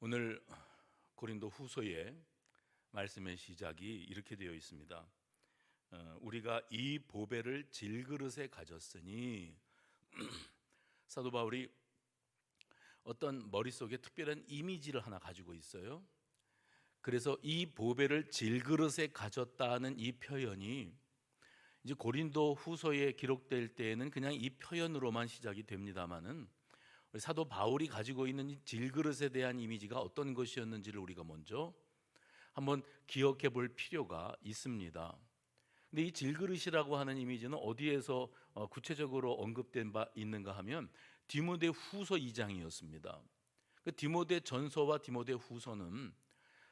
오늘 고린도 후서의 말씀의 시작이 이렇게 되어 있습니다. 우리가 이 보배를 질그릇에 가졌으니 사도 바울이 어떤 머릿속에 특별한 이미지를 하나 가지고 있어요. 그래서 이 보배를 질그릇에 가졌다는 이 표현이 이제 고린도 후서에 기록될 때에는 그냥 이 표현으로만 시작이 됩니다마는 사도 바울이 가지고 있는 이 질그릇에 대한 이미지가 어떤 것이었는지를 우리가 먼저 한번 기억해 볼 필요가 있습니다. 근데 이 질그릇이라고 하는 이미지는 어디에서 구체적으로 언급된 바 있는가 하면 디모데 후서 2장이었습니다. 그 디모데 전서와 디모데 후서는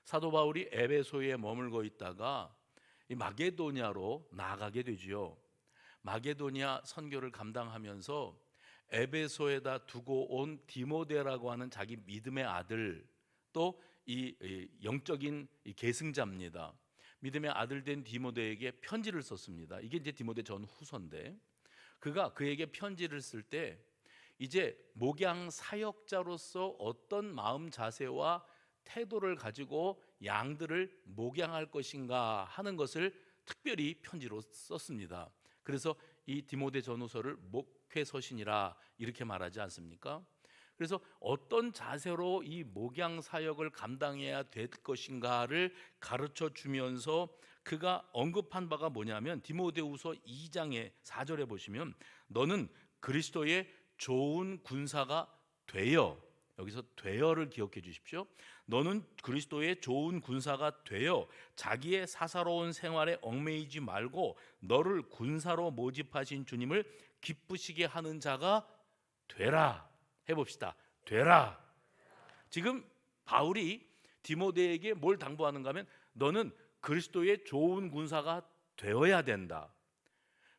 사도 바울이 에베소에 머물고 있다가 이 마게도냐로 나가게 되지요. 마게도냐 선교를 감당하면서 에베소에다 두고 온 디모데라고 하는 자기 믿음의 아들, 또 이 영적인 계승자입니다. 믿음의 아들 된 디모데에게 편지를 썼습니다. 이게 이제 디모데 전 후서인데, 그가 그에게 편지를 쓸 때 이제 목양 사역자로서 어떤 마음 자세와 태도를 가지고 양들을 목양할 것인가 하는 것을 특별히 편지로 썼습니다. 그래서 이 디모데 전후서를 목회서신이라 이렇게 말하지 않습니까? 그래서 어떤 자세로 이 목양 사역을 감당해야 될 것인가를 가르쳐 주면서 그가 언급한 바가 뭐냐면 디모데후서 2장의 4절에 보시면 너는 그리스도의 좋은 군사가 되어, 여기서 되어를 기억해 주십시오. 너는 그리스도의 좋은 군사가 되어 자기의 사사로운 생활에 얽매이지 말고 너를 군사로 모집하신 주님을 기쁘시게 하는 자가 되라. 해봅시다. 되라. 지금 바울이 디모데에게 뭘 당부하는가 하면 너는 그리스도의 좋은 군사가 되어야 된다.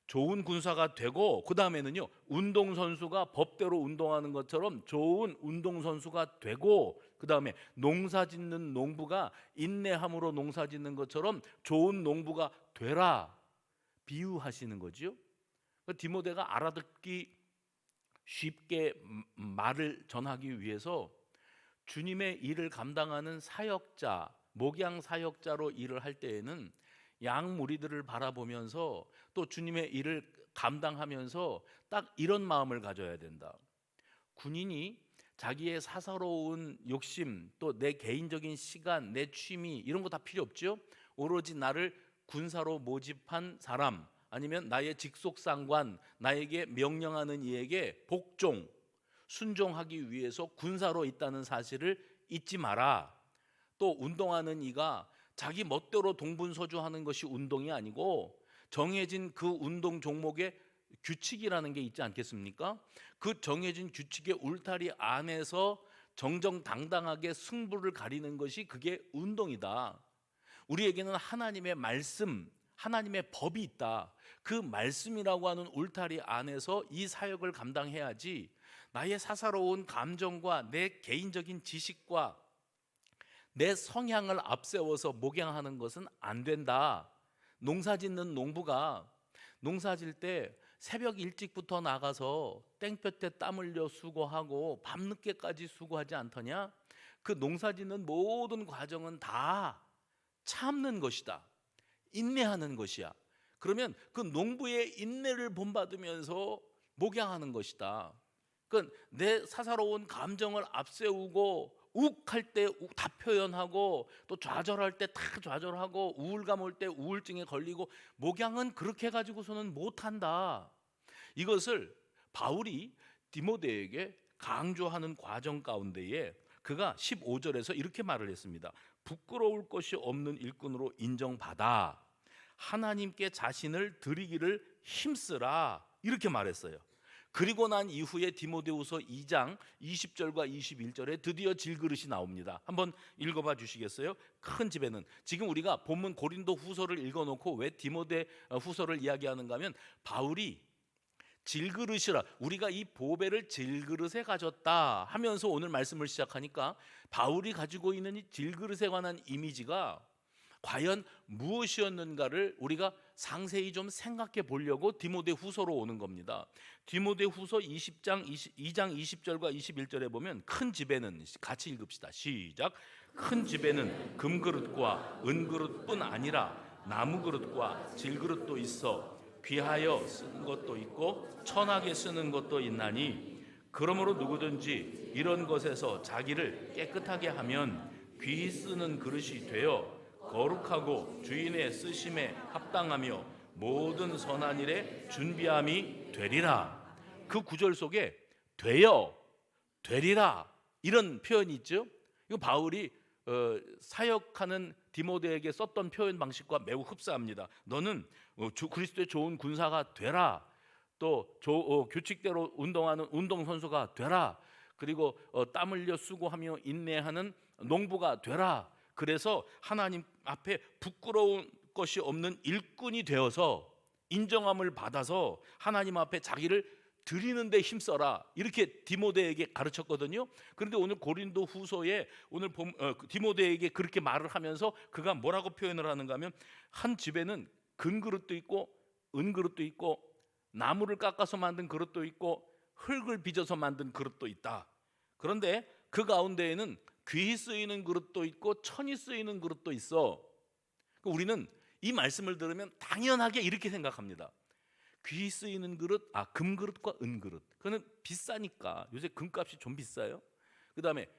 좋은 군사가 되고, 그 다음에는요, 운동선수가 법대로 운동하는 것처럼 좋은 운동선수가 되고, 그 다음에 농사짓는 농부가 인내함으로 농사짓는 것처럼 좋은 농부가 되라. 비유하시는 거죠. 디모데가 알아듣기 쉽게 말을 전하기 위해서 주님의 일을 감당하는 사역자, 목양 사역자로 일을 할 때에는 양 무리들을 바라보면서 또 주님의 일을 감당하면서 딱 이런 마음을 가져야 된다. 군인이 자기의 사사로운 욕심, 또 내 개인적인 시간, 내 취미 이런 거 다 필요 없죠. 오로지 나를 군사로 모집한 사람, 아니면 나의 직속상관, 나에게 명령하는 이에게 복종, 순종하기 위해서 군사로 있다는 사실을 잊지 마라. 또 운동하는 이가 자기 멋대로 동분서주하는 것이 운동이 아니고 정해진 그 운동 종목의 규칙이라는 게 있지 않겠습니까? 그 정해진 규칙의 울타리 안에서 정정당당하게 승부를 가리는 것이 그게 운동이다. 우리에게는 하나님의 말씀, 하나님의 법이 있다. 그 말씀이라고 하는 울타리 안에서 이 사역을 감당해야지 나의 사사로운 감정과 내 개인적인 지식과 내 성향을 앞세워서 목양하는 것은 안 된다. 농사짓는 농부가 농사질 때 새벽 일찍부터 나가서 땡볕에 땀 흘려 수고하고 밤늦게까지 수고하지 않더냐? 그 농사짓는 모든 과정은 다 참는 것이다. 인내하는 것이야. 그러면 그 농부의 인내를 본받으면서 목양하는 것이다. 그러니까 내 사사로운 감정을 앞세우고 욱할 때 다 표현하고 또 좌절할 때 다 좌절하고 우울감 올 때 우울증에 걸리고 목양은 그렇게 해가지고서는 못한다. 이것을 바울이 디모데에게 강조하는 과정 가운데에 그가 15절에서 이렇게 말을 했습니다. 부끄러울 것이 없는 일꾼으로 인정받아 하나님께 자신을 드리기를 힘쓰라 이렇게 말했어요. 그리고 난 이후에 디모데후서 2장 20절과 21절에 드디어 질그릇이 나옵니다. 한번 읽어봐 주시겠어요? 큰 집에는 지금 우리가 본문 고린도 후서를 읽어놓고 왜 디모데 후서를 이야기하는가 하면 바울이 질그릇이라, 우리가 이 보배를 질그릇에 가졌다 하면서 오늘 말씀을 시작하니까 바울이 가지고 있는 이 질그릇에 관한 이미지가 과연 무엇이었는가를 우리가 상세히 좀 생각해 보려고 디모데후서로 오는 겁니다. 디모데후서 2장 20절과 21절에 보면 큰 집에는, 같이 읽읍시다. 시작. 큰 집에는 금그릇과 은그릇뿐 아니라 나무그릇과 질그릇도 있어 귀하여 쓰는 것도 있고 천하게 쓰는 것도 있나니, 그러므로 누구든지 이런 것에서 자기를 깨끗하게 하면 귀히 쓰는 그릇이 되어 거룩하고 주인의 쓰심에 합당하며 모든 선한 일에 준비함이 되리라. 그 구절 속에 되어, 되리라 이런 표현이 있죠. 이거 바울이 사역하는 디모데에게 썼던 표현 방식과 매우 흡사합니다. 너는 그리스도의 좋은 군사가 되라. 또 규칙대로 운동하는 운동선수가 되라. 그리고 땀 흘려 수고하며 인내하는 농부가 되라. 그래서 하나님 앞에 부끄러운 것이 없는 일꾼이 되어서 인정함을 받아서 하나님 앞에 자기를 드리는 데 힘써라. 이렇게 디모데에게 가르쳤거든요. 그런데 오늘 고린도 후서에 오늘 디모데에게 그렇게 말을 하면서 그가 뭐라고 표현을 하는가 하면, 한 집에는 금그릇도 있고 은그릇도 있고 나무를 깎아서 만든 그릇도 있고 흙을 빚어서 만든 그릇도 있다. 그런데 그 가운데에는 귀히 쓰이는 그릇도 있고 천이 쓰이는 그릇도 있어. 우리는 이 말씀을 들으면 당연하게 이렇게 생각합니다. 귀히 쓰이는 그릇, 금그릇과 은그릇, 그거는 비싸니까. 요새 금값이 좀 비싸요. 그 다음에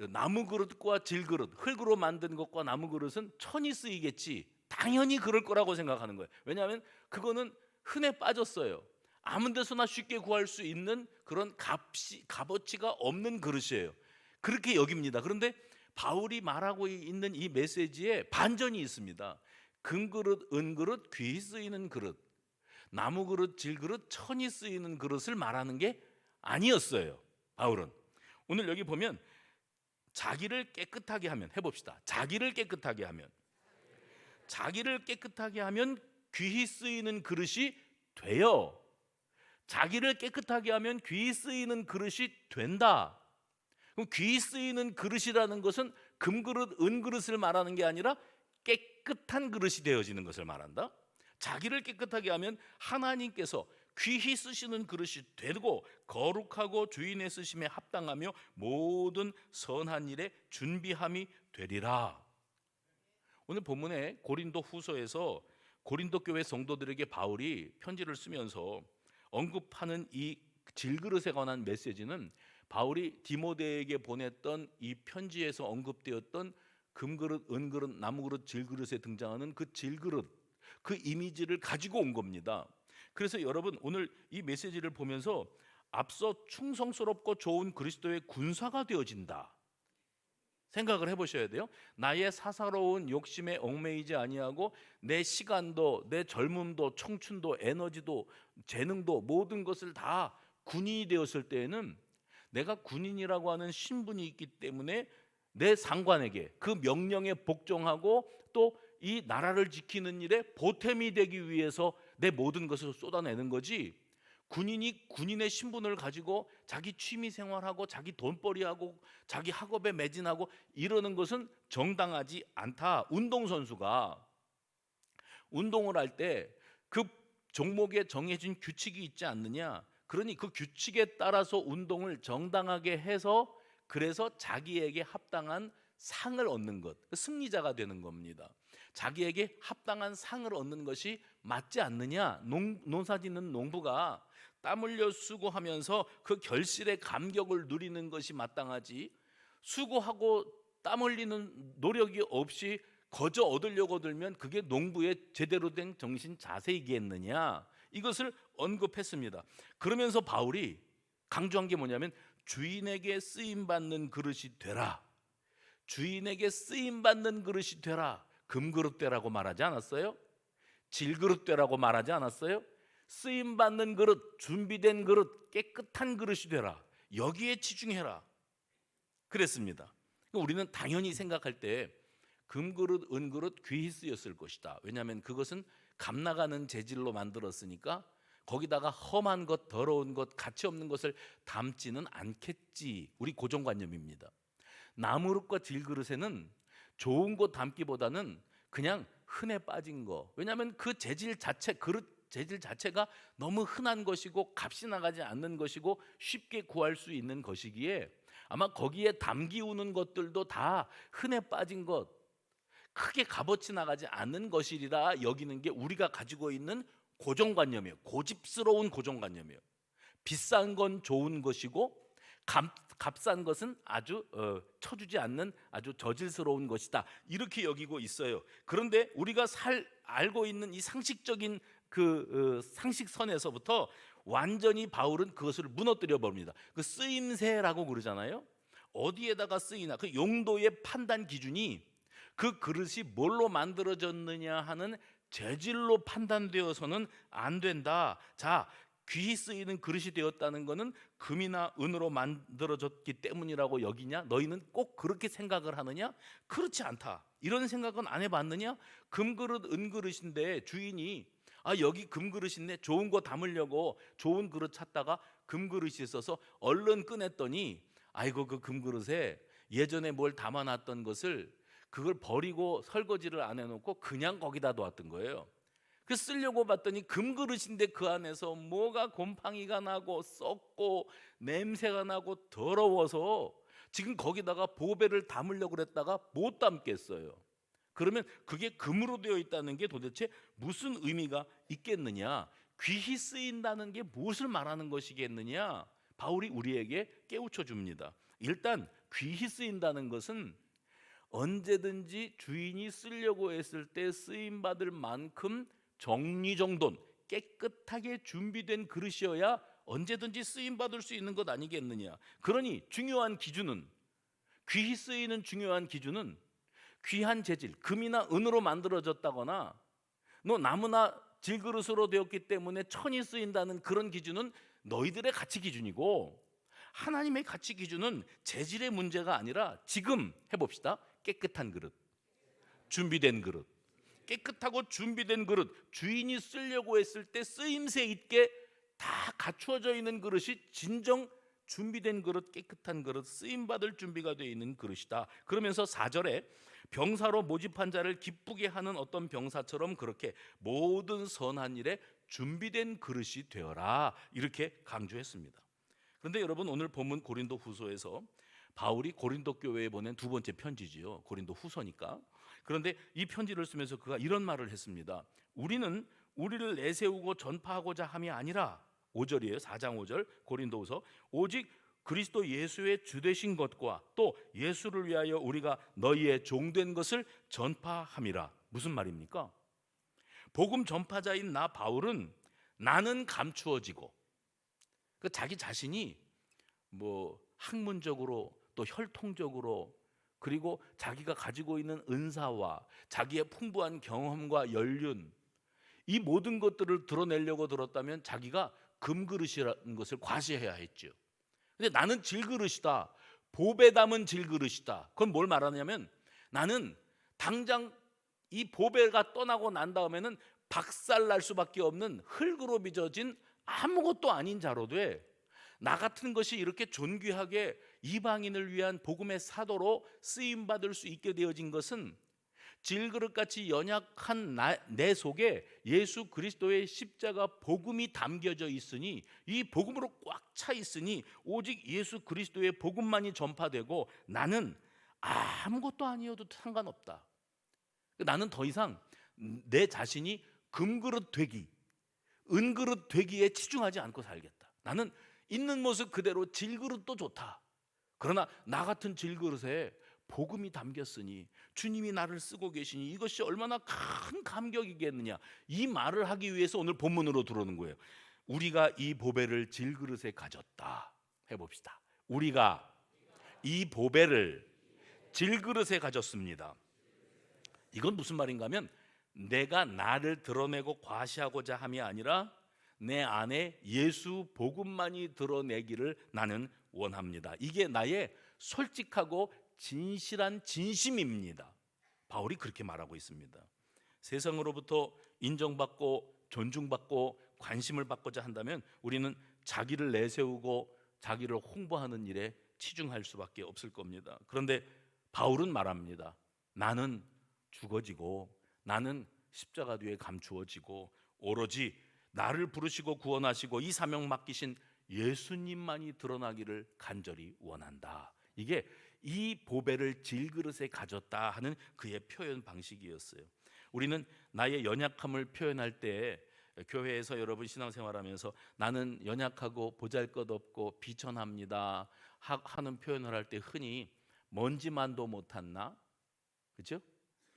나무 그릇과 질그릇, 흙으로 만든 것과 나무 그릇은 천이 쓰이겠지. 당연히 그럴 거라고 생각하는 거예요. 왜냐하면 그거는 흔해 빠졌어요. 아무 데서나 쉽게 구할 수 있는 그런 값어치가 없는 그릇이에요. 그렇게 여깁니다. 그런데 바울이 말하고 있는 이 메시지에 반전이 있습니다. 금그릇, 은그릇, 귀히 쓰이는 그릇, 나무 그릇, 질그릇, 천이 쓰이는 그릇을 말하는 게 아니었어요. 바울은 오늘 여기 보면 자기를 깨끗하게 하면, 해봅시다. 자기를 깨끗하게 하면 귀히 쓰이는 그릇이 돼요. 자기를 깨끗하게 하면 귀히 쓰이는 그릇이 된다. 그럼 귀히 쓰이는 그릇이라는 것은 금그릇, 은그릇을 말하는 게 아니라 깨끗한 그릇이 되어지는 것을 말한다. 자기를 깨끗하게 하면 하나님께서 귀히 쓰시는 그릇이 되고 거룩하고 주인의 쓰심에 합당하며 모든 선한 일에 준비함이 되리라. 오늘 본문에 고린도 후서에서 고린도 교회 성도들에게 바울이 편지를 쓰면서 언급하는 이 질그릇에 관한 메시지는 바울이 디모데에게 보냈던 이 편지에서 언급되었던 금그릇, 은그릇, 나무그릇, 질그릇에 등장하는 그 질그릇, 그 이미지를 가지고 온 겁니다. 그래서 여러분 오늘 이 메시지를 보면서 앞서 충성스럽고 좋은 그리스도의 군사가 되어진다 생각을 해보셔야 돼요. 나의 사사로운 욕심에 얽매이지 아니하고 내 시간도, 내 젊음도, 청춘도, 에너지도, 재능도 모든 것을 다 군인이 되었을 때에는 내가 군인이라고 하는 신분이 있기 때문에 내 상관에게 그 명령에 복종하고 또 이 나라를 지키는 일에 보탬이 되기 위해서 내 모든 것을 쏟아내는 거지, 군인이 군인의 신분을 가지고 자기 취미 생활하고 자기 돈벌이하고 자기 학업에 매진하고 이러는 것은 정당하지 않다. 운동선수가 운동을 할 때 그 종목에 정해진 규칙이 있지 않느냐. 그러니 그 규칙에 따라서 운동을 정당하게 해서 그래서 자기에게 합당한 상을 얻는 것, 승리자가 되는 겁니다. 자기에게 합당한 상을 얻는 것이 맞지 않느냐. 농사짓는 농부가 땀 흘려 수고하면서 그 결실의 감격을 누리는 것이 마땅하지, 수고하고 땀 흘리는 노력이 없이 거저 얻으려고 들면 그게 농부의 제대로 된 정신 자세이겠느냐. 이것을 언급했습니다. 그러면서 바울이 강조한 게 뭐냐면 주인에게 쓰임받는 그릇이 되라. 주인에게 쓰임받는 그릇이 되라. 금그릇 되라고 말하지 않았어요? 질그릇 되라고 말하지 않았어요? 쓰임받는 그릇, 준비된 그릇, 깨끗한 그릇이 되라. 여기에 치중해라 그랬습니다. 우리는 당연히 생각할 때 금그릇, 은그릇 귀히 쓰였을 것이다. 왜냐하면 그것은 값나가는 재질로 만들었으니까 거기다가 험한 것, 더러운 것, 가치 없는 것을 담지는 않겠지. 우리 고정관념입니다. 나무릇과 질그릇에는 좋은 것 담기보다는 그냥 흔해 빠진 거. 왜냐하면 그 재질 자체, 그릇 재질 자체가 너무 흔한 것이고 값이 나가지 않는 것이고 쉽게 구할 수 있는 것이기에 아마 거기에 담기우는 것들도 다 흔해 빠진 것, 크게 값어치 나가지 않는 것이라 여기는 게 우리가 가지고 있는 고정관념이에요. 고집스러운 고정관념이에요. 비싼 건 좋은 것이고 값싼 것은 아주 쳐주지 않는 아주 저질스러운 것이다, 이렇게 여기고 있어요. 그런데 우리가 알고 있는 이 상식적인 그 상식선에서부터 완전히 바울은 그것을 무너뜨려 버립니다. 그 쓰임새라고 그러잖아요. 어디에다가 쓰이나 그 용도의 판단 기준이 그 그릇이 뭘로 만들어졌느냐 하는 재질로 판단되어서는 안 된다. 자, 귀히 쓰이는 그릇이 되었다는 것은 금이나 은으로 만들어졌기 때문이라고 여기냐? 너희는 꼭 그렇게 생각을 하느냐? 그렇지 않다. 이런 생각은 안 해봤느냐? 금그릇 은그릇인데 주인이 여기 금그릇인데 좋은 거 담으려고 좋은 그릇 찾다가 금그릇이 있어서 얼른 꺼냈더니 아이고 그 금그릇에 예전에 뭘 담아놨던 것을 그걸 버리고 설거지를 안 해놓고 그냥 거기다 놨던 거예요. 그 쓰려고 봤더니 금그릇인데 그 안에서 뭐가 곰팡이가 나고 썩고 냄새가 나고 더러워서 지금 거기다가 보배를 담으려고 그랬다가 못 담겠어요. 그러면 그게 금으로 되어 있다는 게 도대체 무슨 의미가 있겠느냐? 귀히 쓰인다는 게 무엇을 말하는 것이겠느냐? 바울이 우리에게 깨우쳐 줍니다. 일단 귀히 쓰인다는 것은 언제든지 주인이 쓰려고 했을 때 쓰임받을 만큼 정리정돈, 깨끗하게 준비된 그릇이어야 언제든지 쓰임받을 수 있는 것 아니겠느냐. 그러니 중요한 기준은, 귀히 쓰이는 중요한 기준은 귀한 재질, 금이나 은으로 만들어졌다거나 나무나 질그릇으로 되었기 때문에 천이 쓰인다는 그런 기준은 너희들의 가치 기준이고, 하나님의 가치 기준은 재질의 문제가 아니라 지금 해봅시다. 깨끗한 그릇, 준비된 그릇, 깨끗하고 준비된 그릇, 주인이 쓰려고 했을 때 쓰임새 있게 다 갖추어져 있는 그릇이 진정 준비된 그릇, 깨끗한 그릇, 쓰임받을 준비가 되어 있는 그릇이다. 그러면서 4절에 병사로 모집한 자를 기쁘게 하는 어떤 병사처럼 그렇게 모든 선한 일에 준비된 그릇이 되어라, 이렇게 강조했습니다. 그런데 여러분, 오늘 본문 고린도 후서에서 바울이 고린도 교회에 보낸 두 번째 편지지요. 고린도 후서니까. 그런데 이 편지를 쓰면서 그가 이런 말을 했습니다. 우리는 우리를 내세우고 전파하고자 함이 아니라, 5절이에요. 4장 5절 고린도후서, 오직 그리스도 예수의 주되신 것과 또 예수를 위하여 우리가 너희의 종된 것을 전파함이라. 무슨 말입니까? 복음 전파자인 나 바울은 나는 감추어지고, 그 자기 자신이 뭐 학문적으로 또 혈통적으로 그리고 자기가 가지고 있는 은사와 자기의 풍부한 경험과 연륜, 이 모든 것들을 드러내려고 들었다면 자기가 금그릇이라는 것을 과시해야 했죠. 근데 나는 질그릇이다, 보배 담은 질그릇이다. 그건 뭘 말하냐면 나는 당장 이 보배가 떠나고 난 다음에는 박살날 수밖에 없는 흙으로 빚어진 아무것도 아닌 자로 돼. 나 같은 것이 이렇게 존귀하게 이방인을 위한 복음의 사도로 쓰임받을 수 있게 되어진 것은 질그릇같이 연약한 내 속에 예수 그리스도의 십자가 복음이 담겨져 있으니, 이 복음으로 꽉 차 있으니 오직 예수 그리스도의 복음만이 전파되고 나는 아무것도 아니어도 상관없다. 나는 더 이상 내 자신이 금그릇 되기, 은그릇 되기에 치중하지 않고 살겠다. 나는 있는 모습 그대로 질그릇도 좋다. 그러나 나 같은 질그릇에 복음이 담겼으니 주님이 나를 쓰고 계시니 이것이 얼마나 큰 감격이겠느냐. 이 말을 하기 위해서 오늘 본문으로 들어오는 거예요. 우리가 이 보배를 질그릇에 가졌다. 해봅시다. 우리가 이 보배를 질그릇에 가졌습니다. 이건 무슨 말인가 하면 내가 나를 드러내고 과시하고자 함이 아니라 내 안에 예수 복음만이 드러내기를 나는 원합니다. 이게 나의 솔직하고 진실한 진심입니다. 바울이 그렇게 말하고 있습니다. 세상으로부터 인정받고 존중받고 관심을 받고자 한다면 우리는 자기를 내세우고 자기를 홍보하는 일에 치중할 수밖에 없을 겁니다. 그런데 바울은 말합니다. 나는 죽어지고 나는 십자가 뒤에 감추어지고 오로지 나를 부르시고 구원하시고 이 사명 맡기신 예수님만이 드러나기를 간절히 원한다. 이게 이 보배를 질그릇에 가졌다 하는 그의 표현 방식이었어요. 우리는 나의 연약함을 표현할 때 교회에서 여러분 신앙생활하면서 나는 연약하고 보잘것없고 비천합니다 하는 표현을 할 때 흔히 먼지만도 못한 나, 그렇죠?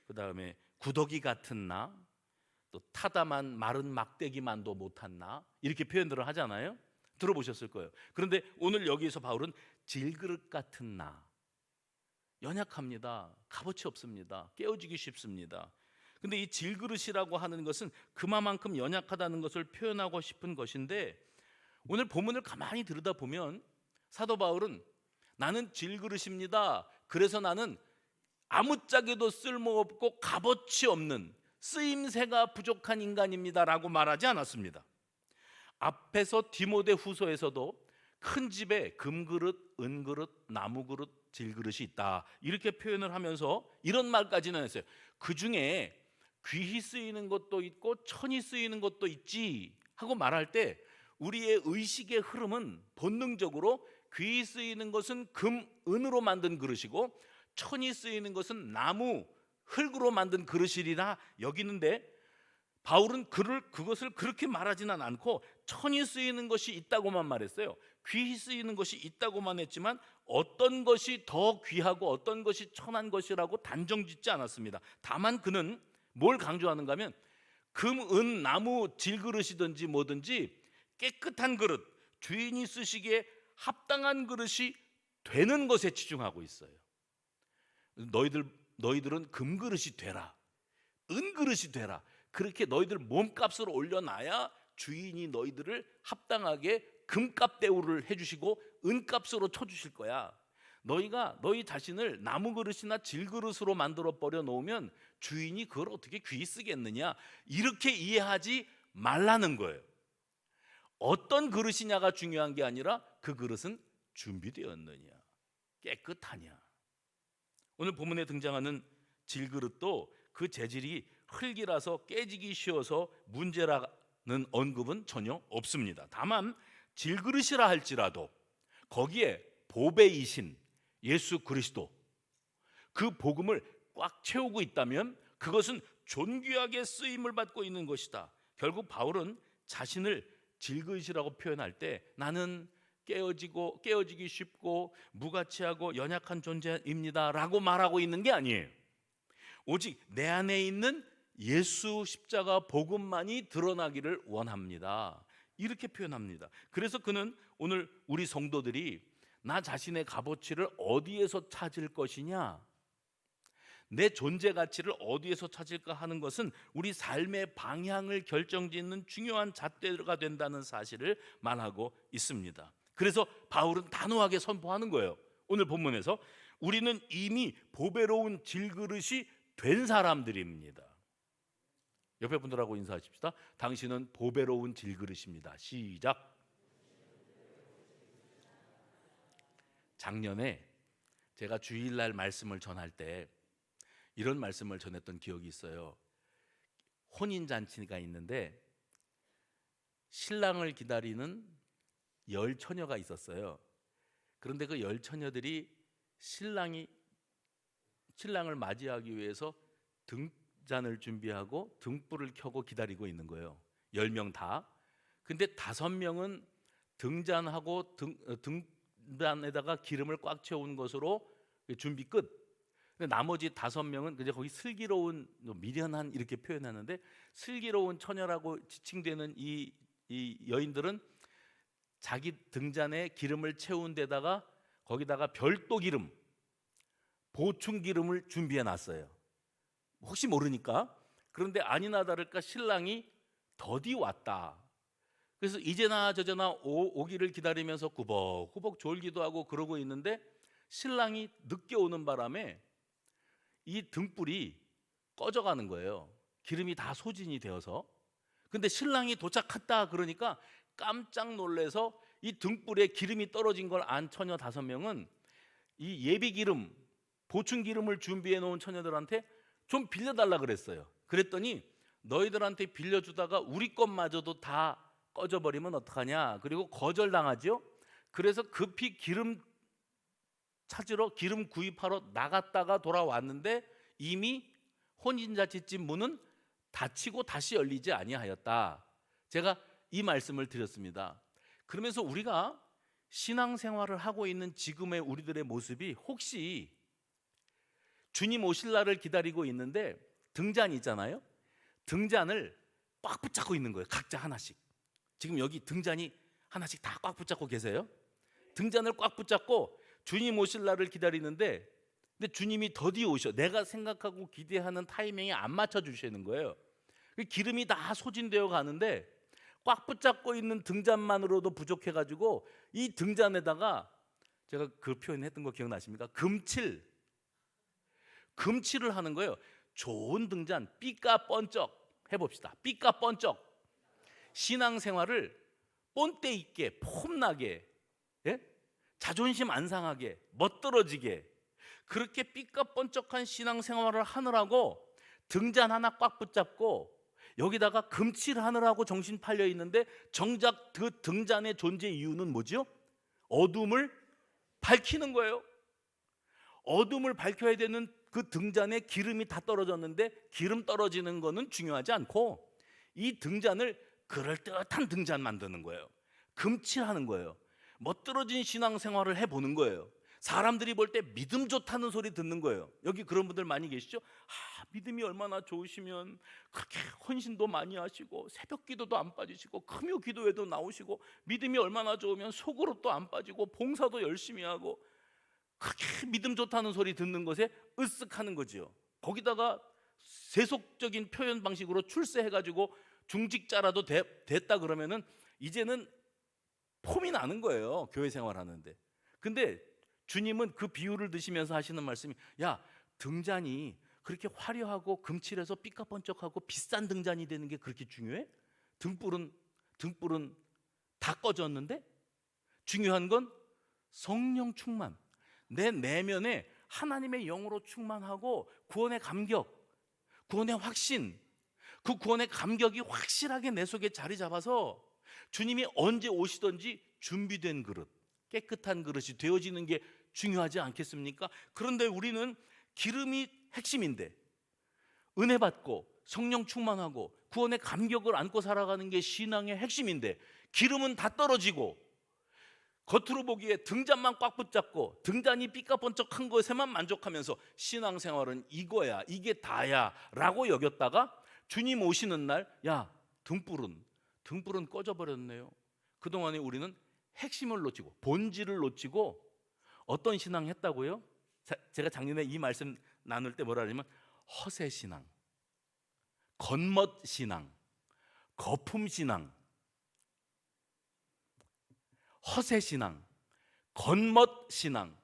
그 다음에 구더기 같은 나, 또 타다만 마른 막대기만도 못한 나, 이렇게 표현들을 하잖아요. 들어보셨을 거예요. 그런데 오늘 여기에서 바울은 질그릇 같은 나, 연약합니다, 값어치 없습니다, 깨어지기 쉽습니다. 근데 이 질그릇이라고 하는 것은 그만큼 연약하다는 것을 표현하고 싶은 것인데, 오늘 본문을 가만히 들여다보면 사도 바울은 나는 질그릇입니다, 그래서 나는 아무짝에도 쓸모없고 값어치 없는 쓰임새가 부족한 인간입니다 라고 말하지 않았습니다. 앞에서 디모데 후서에서도 큰 집에 금그릇, 은그릇, 나무그릇, 질그릇이 있다 이렇게 표현을 하면서 이런 말까지는 했어요. 그 중에 귀히 쓰이는 것도 있고 천히 쓰이는 것도 있지 하고 말할 때 우리의 의식의 흐름은 본능적으로 귀히 쓰이는 것은 금, 은으로 만든 그릇이고 천히 쓰이는 것은 나무, 흙으로 만든 그릇이라 여기는데, 바울은 그것을 그렇게 말하지는 않고 천히 쓰이는 것이 있다고만 말했어요. 귀히 쓰이는 것이 있다고만 했지만 어떤 것이 더 귀하고 어떤 것이 천한 것이라고 단정짓지 않았습니다. 다만 그는 뭘 강조하는가 하면 금, 은, 나무, 질그릇이든지 뭐든지 깨끗한 그릇, 주인이 쓰시기에 합당한 그릇이 되는 것에 치중하고 있어요. 너희들은 금그릇이 되라, 은그릇이 되라, 그렇게 너희들 몸값을 올려놔야 주인이 너희들을 합당하게 금값 대우를 해주시고 은값으로 쳐주실 거야. 너희가 너희 자신을 나무그릇이나 질그릇으로 만들어 버려 놓으면 주인이 그걸 어떻게 귀히 쓰겠느냐, 이렇게 이해하지 말라는 거예요. 어떤 그릇이냐가 중요한 게 아니라 그 그릇은 준비되었느냐, 깨끗하냐. 오늘 본문에 등장하는 질그릇도 그 재질이 흙이라서 깨지기 쉬워서 문제라는 언급은 전혀 없습니다. 다만 질그릇이라 할지라도 거기에 보배이신 예수 그리스도, 그 복음을 꽉 채우고 있다면 그것은 존귀하게 쓰임을 받고 있는 것이다. 결국 바울은 자신을 질그릇이라고 표현할 때 나는 깨어지기 쉽고 무가치하고 연약한 존재입니다 라고 말하고 있는 게 아니에요. 오직 내 안에 있는 예수 십자가 복음만이 드러나기를 원합니다, 이렇게 표현합니다. 그래서 그는 오늘 우리 성도들이 나 자신의 값어치를 어디에서 찾을 것이냐, 내 존재 가치를 어디에서 찾을까 하는 것은 우리 삶의 방향을 결정짓는 중요한 잣대가 된다는 사실을 말하고 있습니다. 그래서 바울은 단호하게 선포하는 거예요. 오늘 본문에서 우리는 이미 보배로운 질그릇이 된 사람들입니다. 옆에 분들하고 인사하십시다. 당신은 보배로운 질그릇입니다. 시작. 작년에 제가 주일날 말씀을 전할 때 이런 말씀을 전했던 기억이 있어요. 혼인잔치가 있는데 신랑을 기다리는 10처녀가 있었어요. 그런데 그 10처녀들이 신랑을 맞이하기 위해서 등잔을 준비하고 등불을 켜고 기다리고 있는 거예요. 10명 다. 근데 5명은 등잔하고 등잔에다가 기름을 꽉 채운 것으로 준비 끝. 근데 나머지 5명은 이제 거기 슬기로운, 미련한 이렇게 표현하는데, 슬기로운 처녀라고 지칭되는 이 여인들은 자기 등잔에 기름을 채운 데다가 거기다가 별도 기름, 보충 기름을 준비해 놨어요. 혹시 모르니까. 그런데 아니나 다를까 신랑이 더디 왔다. 그래서 이제나 저제나 오기를 기다리면서 꾸벅꾸벅 졸기도 하고 그러고 있는데 신랑이 늦게 오는 바람에 이 등불이 꺼져가는 거예요. 기름이 다 소진이 되어서. 근데 신랑이 도착했다 그러니까 깜짝 놀라서 이 등불에 기름이 떨어진 걸 안 처녀 5명은 이 예비 기름, 보충 기름을 준비해 놓은 처녀들한테 좀 빌려달라 그랬어요. 그랬더니 너희들한테 빌려주다가 우리 것마저도 다 꺼져버리면 어떡하냐. 그리고 거절당하죠. 그래서 급히 기름 찾으러 기름 구입하러 나갔다가 돌아왔는데 이미 혼인잔치집 문은 닫히고 다시 열리지 아니하였다. 제가 이 말씀을 드렸습니다. 그러면서 우리가 신앙생활을 하고 있는 지금의 우리들의 모습이 혹시 주님 오실 날을 기다리고 있는데 등잔 있잖아요. 등잔을 꽉 붙잡고 있는 거예요. 각자 하나씩. 지금 여기 등잔이 하나씩 다 꽉 붙잡고 계세요. 등잔을 꽉 붙잡고 주님 오실 날을 기다리는데 근데 주님이 더디 오셔. 내가 생각하고 기대하는 타이밍에 안 맞춰 주시는 거예요. 기름이 다 소진되어 가는데 꽉 붙잡고 있는 등잔만으로도 부족해가지고 이 등잔에다가 제가 그 표현했던 거 기억나십니까? 금칠을 하는 거예요. 좋은 등잔, 삐까 번쩍 해봅시다. 삐까 번쩍. 신앙생활을 본때 있게, 폼나게, 예? 자존심 안 상하게, 멋들어지게 그렇게 삐까뻔쩍한 신앙생활을 하느라고 등잔 하나 꽉 붙잡고 여기다가 금칠하느라고 정신 팔려 있는데 정작 그 등잔의 존재 이유는 뭐죠? 어둠을 밝히는 거예요. 어둠을 밝혀야 되는 그 등잔에 기름이 다 떨어졌는데 기름 떨어지는 거는 중요하지 않고 이 등잔을 그럴듯한 등잔 만드는 거예요. 금칠하는 거예요. 멋들어진 신앙생활을 해보는 거예요. 사람들이 볼 때 믿음 좋다는 소리 듣는 거예요. 여기 그런 분들 많이 계시죠? 믿음이 얼마나 좋으시면 그렇게 헌신도 많이 하시고 새벽 기도도 안 빠지시고 금요 기도회도 나오시고 믿음이 얼마나 좋으면 속으로 또 안 빠지고 봉사도 열심히 하고 그렇게 믿음 좋다는 소리 듣는 것에 으쓱하는 거지요. 거기다가 세속적인 표현 방식으로 출세해가지고 중직자라도 됐다 그러면은 이제는 폼이 나는 거예요. 교회 생활하는데. 근데 주님은 그 비유를 드시면서 하시는 말씀이 야 등잔이 그렇게 화려하고 금칠해서 삐까번쩍하고 비싼 등잔이 되는 게 그렇게 중요해? 등불은 다 꺼졌는데 중요한 건 성령 충만. 내 내면에 하나님의 영으로 충만하고 구원의 감격, 구원의 확신, 그 구원의 감격이 확실하게 내 속에 자리 잡아서 주님이 언제 오시든지 준비된 그릇, 깨끗한 그릇이 되어지는 게 중요하지 않겠습니까? 그런데 우리는 기름이 핵심인데 은혜 받고 성령 충만하고 구원의 감격을 안고 살아가는 게 신앙의 핵심인데 기름은 다 떨어지고 겉으로 보기에 등잔만 꽉 붙잡고 등잔이 삐까번쩍한 것에만 만족하면서 신앙생활은 이거야, 이게 다야 라고 여겼다가 주님 오시는 날 야 등불은 꺼져버렸네요. 그동안에 우리는 핵심을 놓치고 본질을 놓치고 어떤 신앙 했다고요? 제가 작년에 이 말씀 나눌 때 뭐라 하냐면 허세신앙, 겉멋신앙, 거품신앙, 허세신앙, 겉멋신앙,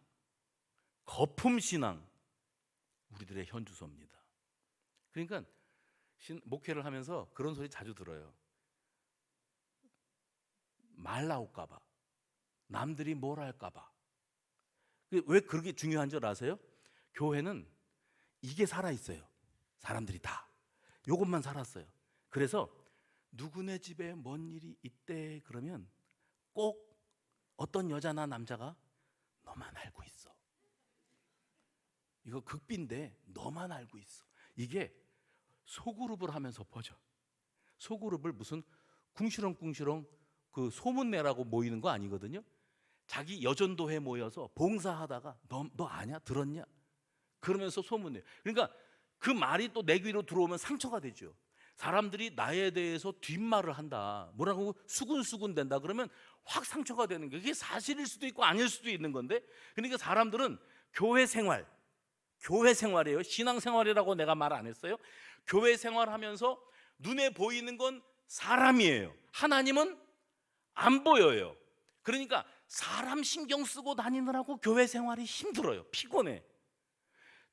거품신앙 우리들의 현주소입니다. 그러니까 목회를 하면서 그런 소리 자주 들어요. 말 나올까 봐, 남들이 뭘 할까 봐. 왜 그렇게 중요한 줄 아세요? 교회는 이게 살아있어요. 사람들이 다 이것만 살았어요. 그래서 누구네 집에 뭔 일이 있대 그러면 꼭 어떤 여자나 남자가 너만 알고 있어. 이거 극비인데 너만 알고 있어. 이게 소그룹을 하면서 퍼져. 소그룹을 무슨 궁시렁궁시렁 그 소문내라고 모이는 거 아니거든요. 자기 여전도회 모여서 봉사하다가 너 아냐? 들었냐? 그러면서 소문내. 그러니까 그 말이 또 내 귀로 들어오면 상처가 되죠. 사람들이 나에 대해서 뒷말을 한다. 뭐라고 수군수군 된다. 그러면 확 상처가 되는 거예요. 그게 사실일 수도 있고 아닐 수도 있는 건데 그러니까 사람들은 교회 생활이에요. 신앙생활이라고 내가 말 안 했어요. 교회 생활하면서 눈에 보이는 건 사람이에요. 하나님은 안 보여요. 그러니까 사람 신경 쓰고 다니느라고 교회 생활이 힘들어요. 피곤해.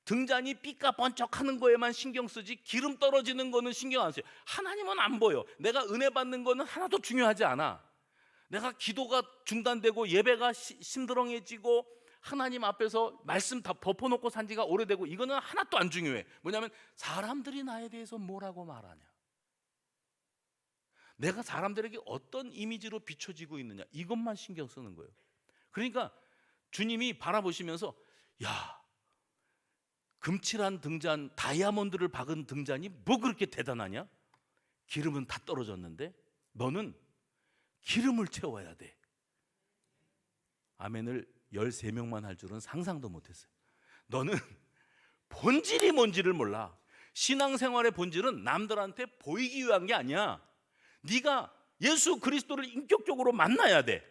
등잔이 삐까번쩍하는 거에만 신경 쓰지 기름 떨어지는 거는 신경 안 써요. 하나님은 안 보여. 내가 은혜 받는 거는 하나도 중요하지 않아. 내가 기도가 중단되고 예배가 심드렁해지고 하나님 앞에서 말씀 다 덮어놓고 산 지가 오래되고 이거는 하나도 안 중요해. 뭐냐면 사람들이 나에 대해서 뭐라고 말하냐, 내가 사람들에게 어떤 이미지로 비춰지고 있느냐, 이것만 신경 쓰는 거예요. 그러니까 주님이 바라보시면서, 야, 금칠한 등잔, 다이아몬드를 박은 등잔이 뭐 그렇게 대단하냐? 기름은 다 떨어졌는데 너는 기름을 채워야 돼. 아멘을 13명만 할 줄은 상상도 못했어요. 너는 본질이 뭔지를 몰라. 신앙생활의 본질은 남들한테 보이기 위한 게 아니야. 네가 예수 그리스도를 인격적으로 만나야 돼.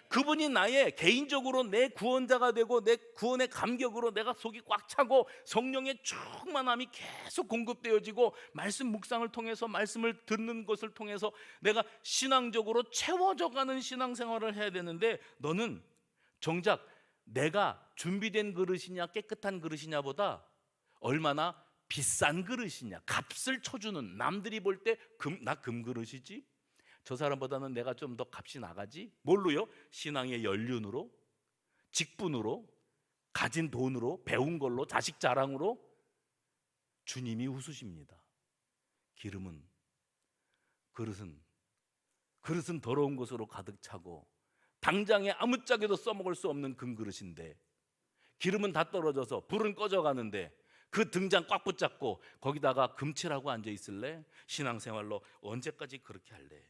그분이 나의 개인적으로 내 구원자가 되고 내 구원의 감격으로 내가 속이 꽉 차고 성령의 충만함이 계속 공급되어지고 말씀 묵상을 통해서, 말씀을 듣는 것을 통해서 내가 신앙적으로 채워져가는 신앙생활을 해야 되는데, 너는 정작 내가 준비된 그릇이냐 깨끗한 그릇이냐보다 얼마나 비싼 그릇이냐, 값을 쳐주는, 남들이 볼 때 나 금그릇이지, 저 사람보다는 내가 좀 더 값이 나가지, 뭘로요? 신앙의 연륜으로, 직분으로, 가진 돈으로, 배운 걸로, 자식 자랑으로. 주님이 웃으십니다. 기름은, 그릇은 더러운 것으로 가득 차고 당장에 아무짝에도 써먹을 수 없는 금그릇인데, 기름은 다 떨어져서 불은 꺼져가는데 그 등잔 꽉 붙잡고 거기다가 금칠하고 앉아 있을래? 신앙생활로 언제까지 그렇게 할래?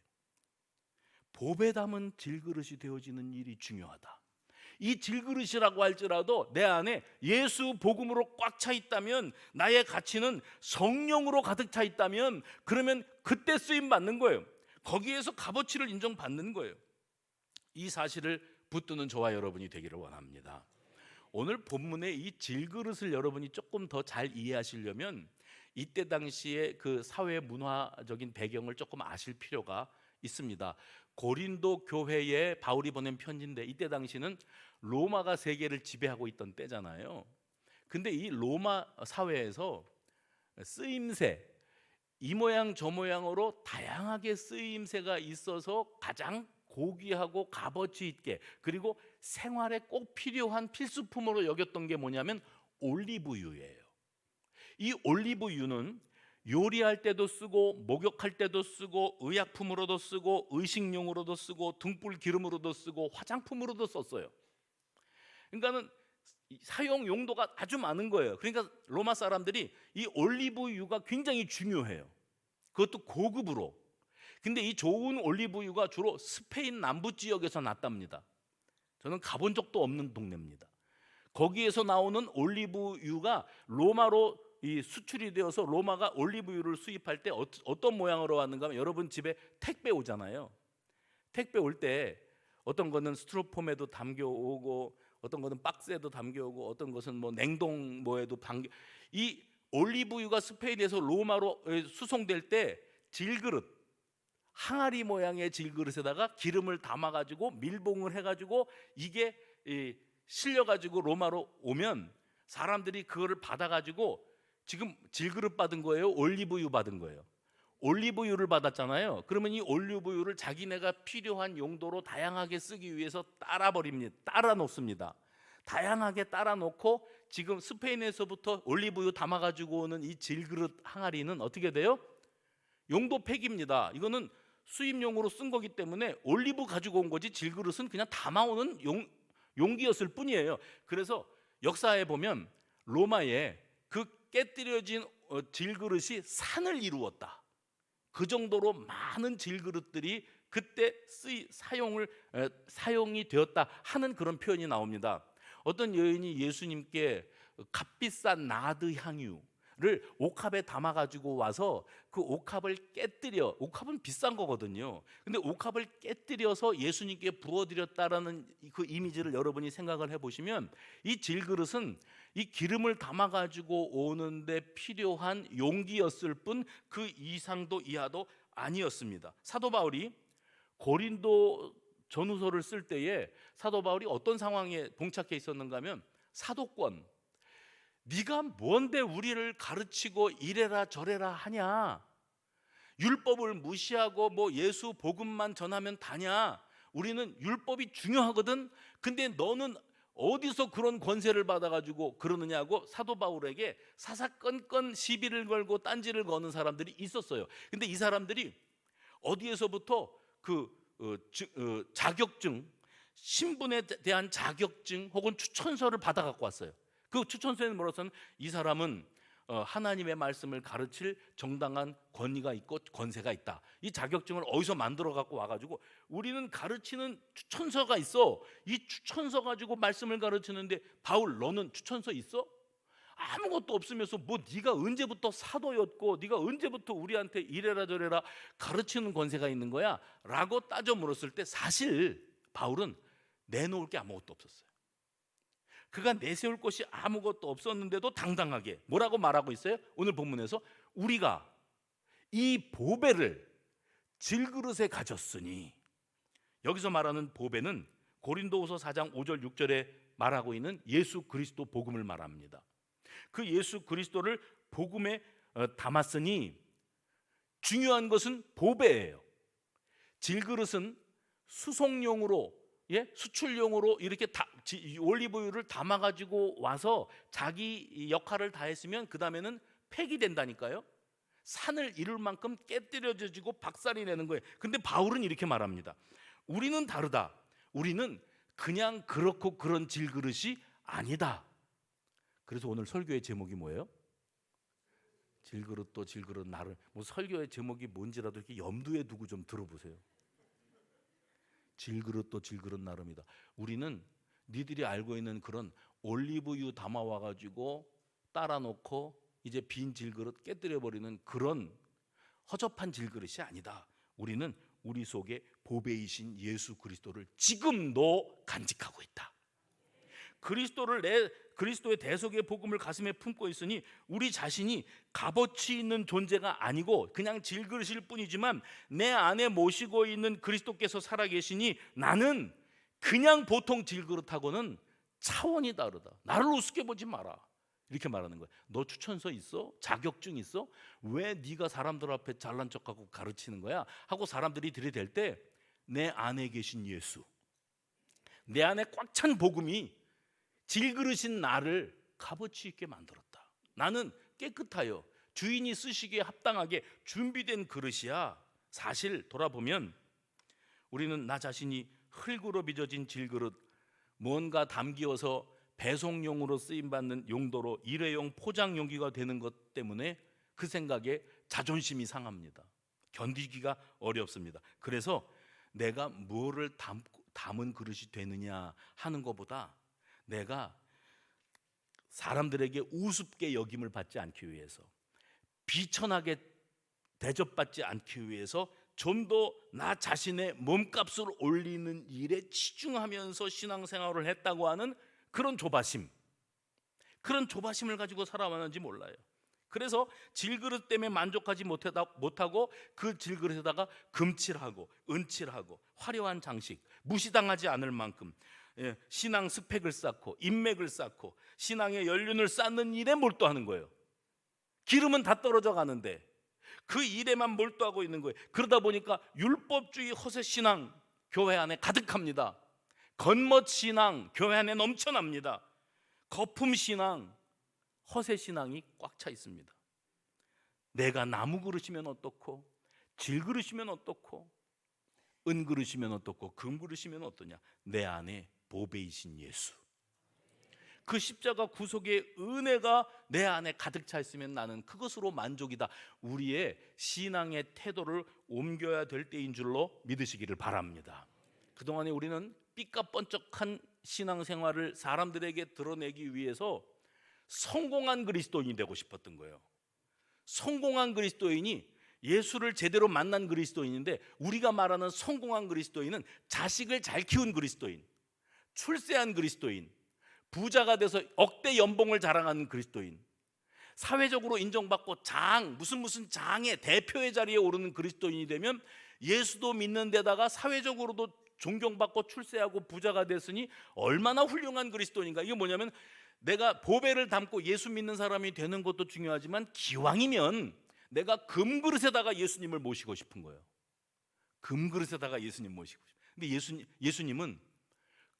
보배 담은 질그릇이 되어지는 일이 중요하다. 이 질그릇이라고 할지라도 내 안에 예수 복음으로 꽉 차 있다면, 나의 가치는 성령으로 가득 차 있다면, 그러면 그때 쓰임 받는 거예요. 거기에서 값어치를 인정받는 거예요. 이 사실을 붙드는 저와 여러분이 되기를 원합니다. 오늘 본문의 이 질그릇을 여러분이 조금 더 잘 이해하시려면 이때 당시의 그 사회 문화적인 배경을 조금 아실 필요가 있습니다. 고린도 교회에 바울이 보낸 편지인데, 이때 당시는 로마가 세계를 지배하고 있던 때잖아요. 근데 이 로마 사회에서 쓰임새, 이 모양 저 모양으로 다양하게 쓰임새가 있어서 가장 고귀하고 값어치 있게, 그리고 생활에 꼭 필요한 필수품으로 여겼던 게 뭐냐면 올리브유예요. 이 올리브유는 요리할 때도 쓰고, 목욕할 때도 쓰고, 의약품으로도 쓰고, 의식용으로도 쓰고, 등불 기름으로도 쓰고, 화장품으로도 썼어요. 그러니까는 사용 용도가 아주 많은 거예요. 그러니까 로마 사람들이 이 올리브유가 굉장히 중요해요. 그것도 고급으로. 근데 이 좋은 올리브유가 주로 스페인 남부 지역에서 났답니다. 저는 가본 적도 없는 동네입니다. 거기에서 나오는 올리브유가 로마로 수출이 되어서 로마가 올리브유를 수입할 때 어떤 모양으로 왔는가 하면, 여러분 집에 택배 오잖아요. 택배 올 때 어떤 거는 스티로폼에도 담겨오고, 어떤 거는 박스에도 담겨오고, 어떤 것은 뭐 냉동 뭐에도 담겨. 이 올리브유가 스페인에서 로마로 수송될 때 질그릇, 항아리 모양의 질그릇에다가 기름을 담아가지고 밀봉을 해가지고 이게 실려가지고 로마로 오면 사람들이 그거를 받아가지고, 지금 질그릇 받은 거예요? 올리브유 받은 거예요? 올리브유를 받았잖아요. 그러면 이 올리브유를 자기네가 필요한 용도로 다양하게 쓰기 위해서 따라 놓습니다. 다양하게 따라 놓고, 지금 스페인에서부터 올리브유 담아가지고 오는 이 질그릇 항아리는 어떻게 돼요? 용도 폐기입니다. 이거는 수입용으로 쓴 거기 때문에 올리브 가지고 온 거지, 질그릇은 그냥 담아오는 용기였을 뿐이에요. 그래서 역사에 보면 로마에 그 깨뜨려진 질그릇이 산을 이루었다. 그 정도로 많은 질그릇들이 그때 사용이 되었다 하는 그런 표현이 나옵니다. 어떤 여인이 예수님께 값비싼 나드 향유를 옥합에 담아가지고 와서 그 옥합을 깨뜨려, 옥합은 비싼 거거든요. 근데 옥합을 깨뜨려서 예수님께 부어드렸다라는 그 이미지를 여러분이 생각을 해보시면, 이 질그릇은 이 기름을 담아가지고 오는데 필요한 용기였을 뿐 그 이상도 이하도 아니었습니다. 사도 바울이 고린도 전후서를 쓸 때에 사도 바울이 어떤 상황에 봉착해 있었는가 하면, 사도권, 네가 뭔데 우리를 가르치고 이래라 저래라 하냐, 율법을 무시하고 뭐 예수 복음만 전하면 다냐, 우리는 율법이 중요하거든. 근데 너는 어디서 그런 권세를 받아가지고 그러느냐고 사도 바울에게 사사건건 시비를 걸고 딴지를 거는 사람들이 있었어요. 근데 이 사람들이 어디에서부터 자격증, 신분에 대한 자격증 혹은 추천서를 받아 갖고 왔어요. 그 추천서에는 뭐라서는 이 사람은 하나님의 말씀을 가르칠 정당한 권위가 있고 권세가 있다. 이 자격증을 어디서 만들어 갖고 와가지고 우리는 가르치는 추천서가 있어. 이 추천서 가지고 말씀을 가르치는데 바울 너는 추천서 있어? 아무것도 없으면서 뭐 네가 언제부터 사도였고 네가 언제부터 우리한테 이래라 저래라 가르치는 권세가 있는 거야? 라고 따져 물었을 때 사실 바울은 내놓을 게 아무것도 없었어요. 그가 내세울 것이 아무것도 없었는데도 당당하게 뭐라고 말하고 있어요? 오늘 본문에서 우리가 이 보배를 질그릇에 가졌으니, 여기서 말하는 보배는 고린도후서 4장 5절 6절에 말하고 있는 예수 그리스도 복음을 말합니다. 그 예수 그리스도를 복음에 담았으니 중요한 것은 보배예요. 질그릇은 수송용으로 수출용으로 이렇게 올리브유를 담아가지고 와서 자기 역할을 다했으면 그 다음에는 폐기 된다니까요. 산을 이룰 만큼 깨뜨려지고 박살이 내는 거예요. 근데 바울은 이렇게 말합니다. 우리는 다르다. 우리는 그냥 그렇고 그런 질그릇이 아니다. 그래서 오늘 설교의 제목이 뭐예요? 질그릇도 질그릇 나를. 뭐 설교의 제목이 뭔지라도 이렇게 염두에 두고 좀 들어보세요. 질그릇도 질그릇 나름이다. 우리는 니들이 알고 있는 그런 올리브유 담아와가지고 따라 놓고 이제 빈 질그릇 깨뜨려 버리는 그런 허접한 질그릇이 아니다. 우리는 우리 속에 보배이신 예수 그리스도를 지금도 간직하고 있다. 그리스도의 대속의 복음을 가슴에 품고 있으니 우리 자신이 값어치 있는 존재가 아니고 그냥 질그릇일 뿐이지만 내 안에 모시고 있는 그리스도께서 살아계시니 나는 그냥 보통 질그릇하고는 차원이 다르다. 나를 우습게 보지 마라. 이렇게 말하는 거야. 너 추천서 있어? 자격증 있어? 왜 네가 사람들 앞에 잘난 척하고 가르치는 거야? 하고 사람들이 들이댈 때 내 안에 계신 예수, 내 안에 꽉 찬 복음이 질그릇인 나를 값어치 있게 만들었다. 나는 깨끗하여 주인이 쓰시기에 합당하게 준비된 그릇이야. 사실 돌아보면 우리는 나 자신이 흙으로 빚어진 질그릇, 뭔가 담기어서 배송용으로 쓰임받는 용도로 일회용 포장 용기가 되는 것 때문에 그 생각에 자존심이 상합니다. 견디기가 어렵습니다. 그래서 내가 무엇을 담은 그릇이 되느냐 하는 것보다 내가 사람들에게 우습게 여김을 받지 않기 위해서, 비천하게 대접받지 않기 위해서 좀 더 나 자신의 몸값을 올리는 일에 치중하면서 신앙생활을 했다고 하는 그런 조바심, 그런 조바심을 가지고 살아왔는지 몰라요. 그래서 질그릇 때문에 만족하지 못하고 그 질그릇에다가 금칠하고 은칠하고 화려한 장식, 무시당하지 않을 만큼 신앙 스펙을 쌓고 인맥을 쌓고 신앙의 연륜을 쌓는 일에 몰두하는 거예요. 기름은 다 떨어져 가는데 그 일에만 몰두하고 있는 거예요. 그러다 보니까 율법주의 허세신앙 교회 안에 가득합니다. 겉멋신앙 교회 안에 넘쳐납니다. 거품신앙, 허세신앙이 꽉 차 있습니다. 내가 나무 그릇이면 어떻고, 질그릇이면 어떻고, 은그릇이면 어떻고, 금그릇이면 어떠냐. 내 안에 보배이신 예수, 그 십자가 구속의 은혜가 내 안에 가득 차 있으면 나는 그것으로 만족이다. 우리의 신앙의 태도를 옮겨야 될 때인 줄로 믿으시기를 바랍니다. 그동안에 우리는 삐까뻔쩍한 신앙생활을 사람들에게 드러내기 위해서 성공한 그리스도인이 되고 싶었던 거예요. 성공한 그리스도인이 예수를 제대로 만난 그리스도인인데, 우리가 말하는 성공한 그리스도인은 자식을 잘 키운 그리스도인, 출세한 그리스도인, 부자가 돼서 억대 연봉을 자랑하는 그리스도인, 사회적으로 인정받고 무슨 장의 대표의 자리에 오르는 그리스도인이 되면 예수도 믿는 데다가 사회적으로도 존경받고 출세하고 부자가 됐으니 얼마나 훌륭한 그리스도인가. 이게 뭐냐면 내가 보배를 담고 예수 믿는 사람이 되는 것도 중요하지만 기왕이면 내가 금그릇에다가 예수님을 모시고 싶은 거예요. 금그릇에다가 예수님 모시고 싶어요. 근데 예수님은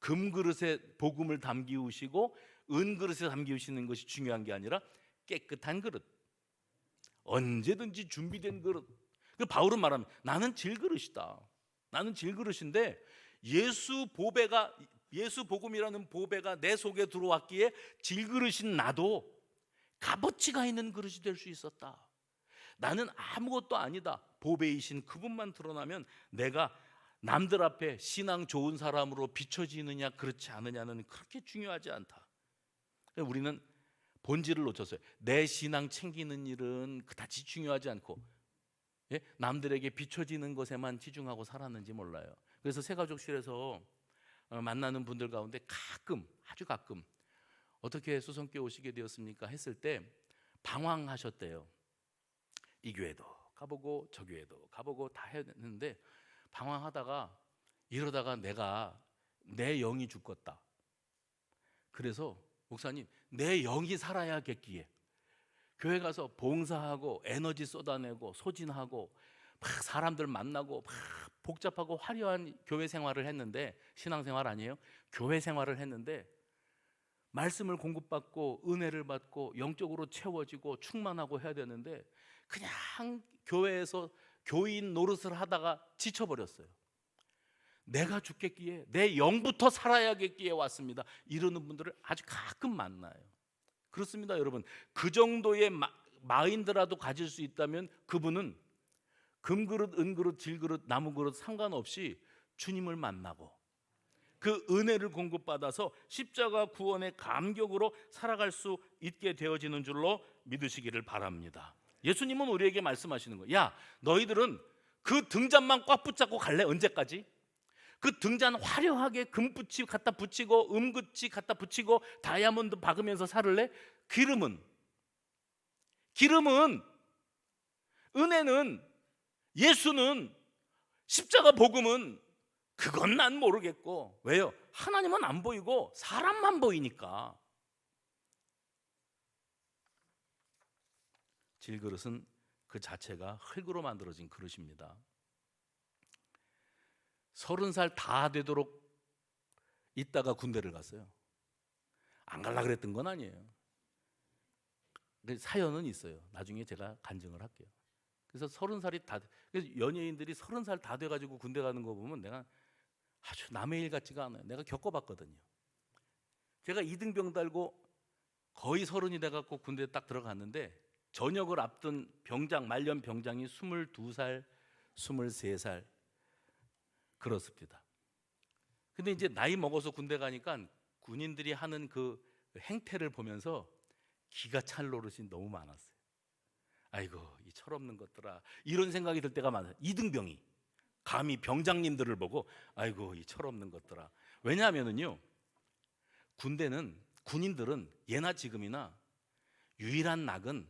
금그릇에 복음을 담기우시고 은그릇에 담기우시는 것이 중요한 게 아니라 깨끗한 그릇, 언제든지 준비된 그릇. 그 바울은 말합니다. 나는 질그릇이다. 나는 질그릇인데 예수 복음이라는 보배가 내 속에 들어왔기에 질그릇인 나도 값어치가 있는 그릇이 될 수 있었다. 나는 아무것도 아니다. 보배이신 그분만 드러나면 내가 남들 앞에 신앙 좋은 사람으로 비춰지느냐 그렇지 않느냐는 그렇게 중요하지 않다. 우리는 본질을 놓쳤어요. 내 신앙 챙기는 일은 그다지 중요하지 않고 남들에게 비춰지는 것에만 치중하고 살았는지 몰라요. 그래서 새가족실에서 만나는 분들 가운데 가끔, 아주 가끔 어떻게 수성교회 오시게 되었습니까? 했을 때 방황하셨대요. 이 교회도 가보고 저 교회도 가보고 다 했는데 방황하다가 이러다가 내 영이 죽겠다. 그래서 목사님, 내 영이 살아야겠기에 교회 가서 봉사하고 에너지 쏟아내고 소진하고 막 사람들 만나고 막 복잡하고 화려한 교회 생활을 했는데, 신앙생활 아니에요? 교회 생활을 했는데 말씀을 공급받고 은혜를 받고 영적으로 채워지고 충만하고 해야 되는데 그냥 교회에서 교인 노릇을 하다가 지쳐버렸어요. 내가 죽겠기에 내 영부터 살아야겠기에 왔습니다. 이러는 분들을 아주 가끔 만나요. 그렇습니다, 여러분. 그 정도의 마인드라도 가질 수 있다면 그분은 금그릇, 은그릇, 질그릇, 나무그릇 상관없이 주님을 만나고 그 은혜를 공급받아서 십자가 구원의 감격으로 살아갈 수 있게 되어지는 줄로 믿으시기를 바랍니다. 예수님은 우리에게 말씀하시는 거예요. 야, 너희들은 그 등잔만 꽉 붙잡고 갈래? 언제까지? 그 등잔 화려하게 금붙이 갖다 붙이고 은붙이 갖다 붙이고 다이아몬드 박으면서 살을래? 기름은, 은혜는, 예수는, 십자가 복음은 그건 난 모르겠고. 왜요? 하나님은 안 보이고 사람만 보이니까. 질그릇은 그 자체가 흙으로 만들어진 그릇입니다. 30살 다 되도록 있다가 군대를 갔어요. 안 갈라 그랬던 건 아니에요. 사연은 있어요. 나중에 제가 간증을 할게요. 그래서 30살이 다, 그래서 연예인들이 30살 다 돼가지고 군대 가는 거 보면 내가 아주 남의 일 같지가 않아요. 내가 겪어봤거든요. 제가 이등병 달고 거의 30이 돼갖고 군대에 딱 들어갔는데 전역을 앞둔 병장, 말년 병장이 22살, 23살 그렇습니다. 근데 이제 나이 먹어서 군대 가니까 군인들이 하는 그 행태를 보면서 기가 찰 노릇이 너무 많았어요. 아이고, 이 철없는 것들아, 이런 생각이 들 때가 많아요. 이등병이 감히 병장님들을 보고 아이고, 이 철없는 것들아. 왜냐하면은요, 군인들은 예나 지금이나 유일한 낙은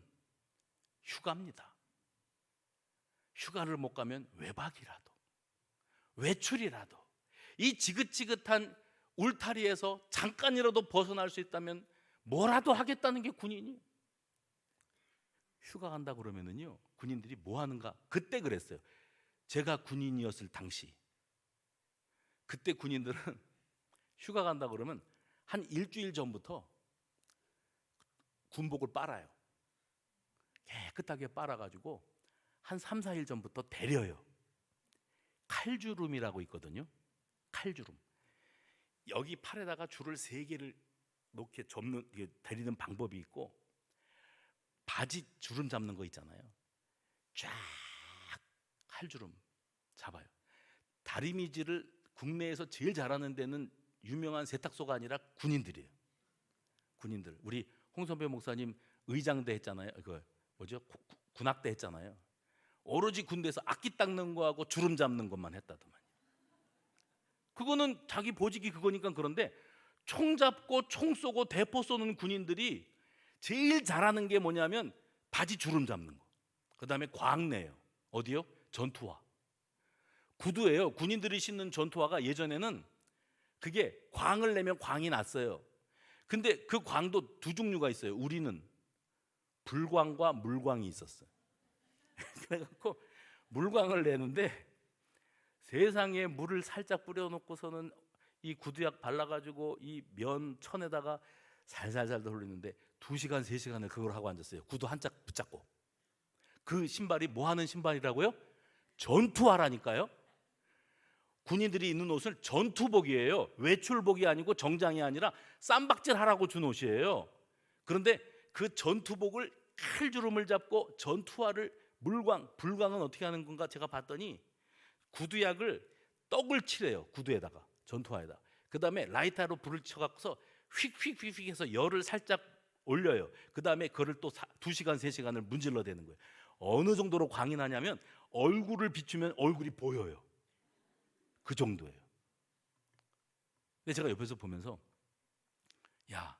휴가입니다. 휴가를 못 가면 외박이라도, 외출이라도, 이 지긋지긋한 울타리에서 잠깐이라도 벗어날 수 있다면 뭐라도 하겠다는 게 군인이에요. 휴가 간다 그러면은요, 군인들이 뭐 하는가? 그때 그랬어요. 제가 군인이었을 당시, 그때 군인들은 휴가 간다 그러면 한 일주일 전부터 군복을 빨아요. 깨끗하게 빨아가지고 한 3, 4일 전부터 데려요. 칼주름이라고 있거든요. 칼주름. 여기 팔에다가 줄을 3개를 놓게 접는, 데리는 방법이 있고, 바지 주름 잡는 거 있잖아요. 쫙 칼주름 잡아요. 다리미질을 국내에서 제일 잘하는 데는 유명한 세탁소가 아니라 군인들이에요. 군인들. 우리 홍선배 목사님 의장대 했잖아요. 군악대 했잖아요. 오로지 군대에서 악기 닦는 거하고 주름 잡는 것만 했다더만요. 그거는 자기 보직이 그거니까. 그런데 총 잡고 총 쏘고 대포 쏘는 군인들이 제일 잘하는 게 뭐냐면 바지 주름 잡는 거. 그 다음에 광내요. 어디요? 전투화. 구두예요. 군인들이 신는 전투화가 예전에는 그게 광을 내면 광이 났어요. 근데 그 광도 두 종류가 있어요. 우리는 불광과 물광이 있었어요. 그래갖고 물광을 내는데 세상에 물을 살짝 뿌려놓고서는 이 구두약 발라가지고 이 면 천에다가 살살살 돌리는데 2시간 3시간을 그걸 하고 앉았어요. 구두 한 짝 붙잡고. 그 신발이 뭐 하는 신발이라고요? 전투화라니까요. 군인들이 입는 옷을 전투복이에요. 외출복이 아니고 정장이 아니라 쌈박질 하라고 준 옷이에요. 그런데 그 전투복을 칼주름을 잡고 전투화를 불광은 어떻게 하는 건가 제가 봤더니 구두약을 떡을 칠해요. 구두에다가, 전투화에다. 그 다음에 라이터로 불을 쳐갖고서 휙휙휙휙 해서 열을 살짝 올려요. 그 다음에 그걸 또 2시간 3시간을 문질러 대는 거예요. 어느 정도로 광이 나냐면 얼굴을 비추면 얼굴이 보여요. 그 정도예요. 근데 제가 옆에서 보면서 야,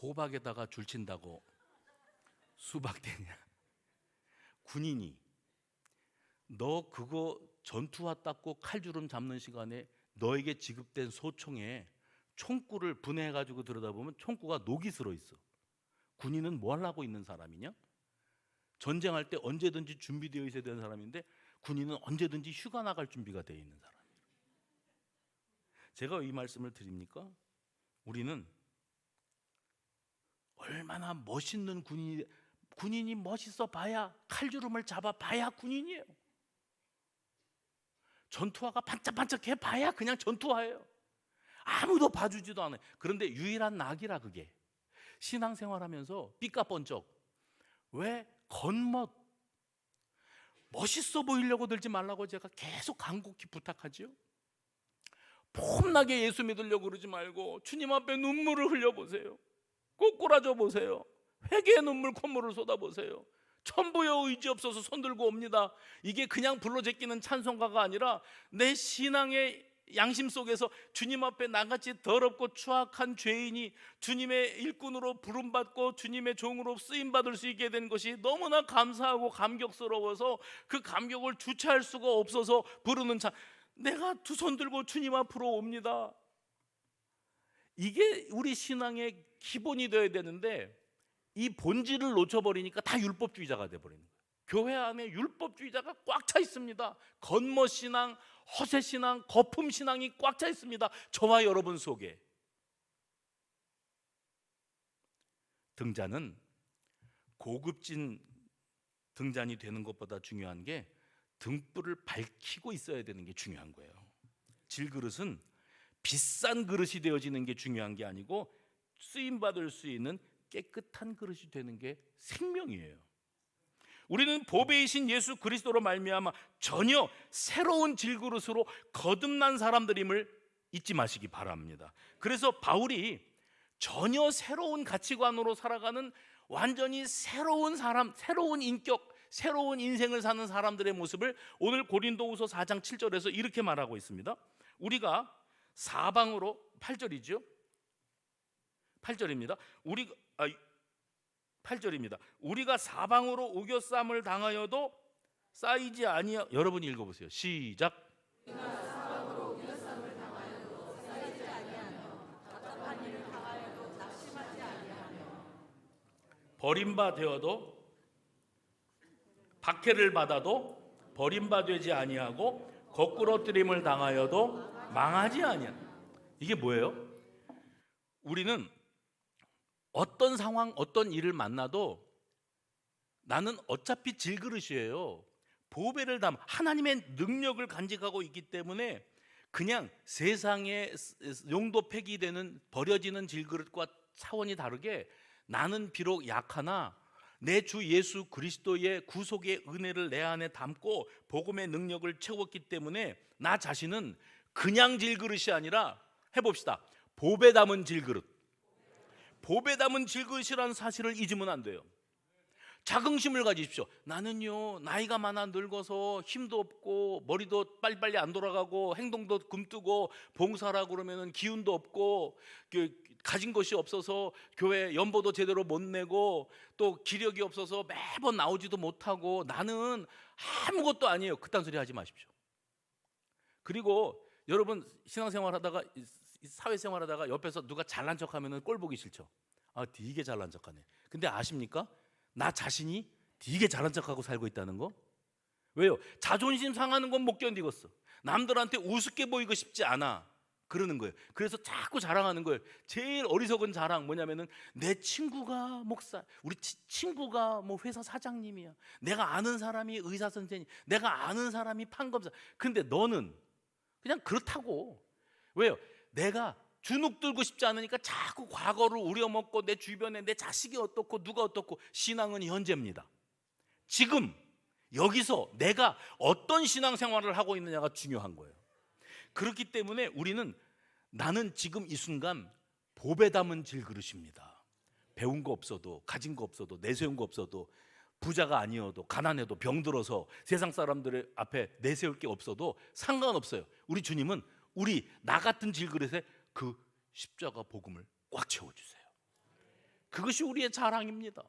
호박에다가 줄 친다고 수박 되냐? 군인이 너 그거 전투화 닦고 칼주름 잡는 시간에 너에게 지급된 소총에 총구를 분해해가지고 들여다보면 총구가 녹이 슬어 있어. 군인은 뭐 하려고 있는 사람이냐? 전쟁할 때 언제든지 준비되어 있어야 되는 사람인데 군인은 언제든지 휴가 나갈 준비가 되어 있는 사람이에요. 제가 이 말씀을 드립니까? 우리는 얼마나 멋있는 군인이 멋있어 봐야, 칼주름을 잡아 봐야 군인이에요. 전투화가 반짝반짝해 봐야 그냥 전투화예요. 아무도 봐주지도 않아요. 그런데 유일한 낙이라 그게. 신앙생활하면서 삐까뻔쩍 왜 겉멋 멋있어 보이려고 들지 말라고 제가 계속 간곡히 부탁하지요. 폼나게 예수 믿으려고 그러지 말고 주님 앞에 눈물을 흘려보세요. 꼬꾸라져 보세요. 회개의 눈물 콧물을 쏟아보세요. 천부여 의지 없어서 손들고 옵니다. 이게 그냥 불러 제끼는 찬송가가 아니라 내 신앙의 양심 속에서 주님 앞에 나같이 더럽고 추악한 죄인이 주님의 일꾼으로 부름받고 주님의 종으로 쓰임받을 수 있게 된 것이 너무나 감사하고 감격스러워서 그 감격을 주체할 수가 없어서 부르는 내가 두 손 들고 주님 앞으로 옵니다. 이게 우리 신앙의 기본이 되어야 되는데 이 본질을 놓쳐버리니까 다 율법주의자가 돼버리는 거예요. 교회 안에 율법주의자가 꽉 차 있습니다. 겉멋신앙, 허세신앙, 거품신앙이 꽉 차 있습니다. 저와 여러분 속에. 등잔은 고급진 등잔이 되는 것보다 중요한 게 등불을 밝히고 있어야 되는 게 중요한 거예요. 질그릇은 비싼 그릇이 되어지는 게 중요한 게 아니고 쓰임받을 수 있는 깨끗한 그릇이 되는 게 생명이에요. 우리는 보배이신 예수 그리스도로 말미암아 전혀 새로운 질그릇으로 거듭난 사람들임을 잊지 마시기 바랍니다. 그래서 바울이 전혀 새로운 가치관으로 살아가는 완전히 새로운 사람, 새로운 인격, 새로운 인생을 사는 사람들의 모습을 오늘 고린도후서 4장 7절에서 이렇게 말하고 있습니다. 우리가 사방으로 8절이죠. 8절입니다. 8절입니다. 우리가 사방으로 우겨쌈을 당하여도 쌓이지 아니하. 여러분이 읽어보세요. 시작. 우리가 사방으로 우겨쌈을 당하여도 쌓이지 아니하며 답답한 일을 당하여도 낙심하지 아니하며 버림바 되어도 박해를 받아도 버림받지 아니하고 거꾸러뜨림을 당하여도 망하지 아니하며. 이게 뭐예요? 우리는 어떤 상황, 어떤 일을 만나도 나는 어차피 질그릇이에요. 보배를 담아 하나님의 능력을 간직하고 있기 때문에 그냥 세상의 용도 폐기되는 버려지는 질그릇과 차원이 다르게 나는 비록 약하나 내 주 예수 그리스도의 구속의 은혜를 내 안에 담고 복음의 능력을 채웠기 때문에 나 자신은 그냥 질그릇이 아니라 해봅시다. 보배 담은 질그릇. 보배 담은 질그릇이라는 사실을 잊으면 안 돼요. 자긍심을 가지십시오. 나는요 나이가 많아 늙어서 힘도 없고 머리도 빨리빨리 안 돌아가고 행동도 금뜨고 봉사라고 그러면 기운도 없고 가진 것이 없어서 교회 연보도 제대로 못 내고 또 기력이 없어서 매번 나오지도 못하고 나는 아무것도 아니에요. 그딴 소리 하지 마십시오. 그리고 여러분 신앙생활 하다가 사회생활 하다가 옆에서 누가 잘난 척하면 꼴 보기 싫죠. 아 되게 잘난 척하네. 근데 아십니까? 나 자신이 되게 잘난 척하고 살고 있다는 거. 왜요? 자존심 상하는 건 못 견디겠어. 남들한테 우습게 보이고 싶지 않아. 그러는 거예요. 그래서 자꾸 자랑하는 거예요. 제일 어리석은 자랑 뭐냐면은 내 친구가 목사, 우리 친구가 뭐 회사 사장님이야. 내가 아는 사람이 의사 선생님, 내가 아는 사람이 판검사. 근데 너는 그냥 그렇다고. 왜요? 내가 주눅 들고 싶지 않으니까 자꾸 과거를 우려먹고 내 주변에 내 자식이 어떻고 누가 어떻고. 신앙은 현재입니다. 지금 여기서 내가 어떤 신앙생활을 하고 있느냐가 중요한 거예요. 그렇기 때문에 우리는 나는 지금 이 순간 보배 담은 질그릇입니다. 배운 거 없어도, 가진 거 없어도, 내세운 거 없어도, 부자가 아니어도, 가난해도, 병들어서 세상 사람들 앞에 내세울 게 없어도 상관없어요. 우리 주님은 우리 나 같은 질그릇에 그 십자가 복음을 꽉 채워주세요. 그것이 우리의 자랑입니다.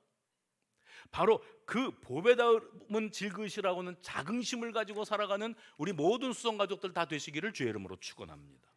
바로 그 보배 담은 질그릇이라고는 자긍심을 가지고 살아가는 우리 모든 수성 가족들 다 되시기를 주의 이름으로 축원합니다.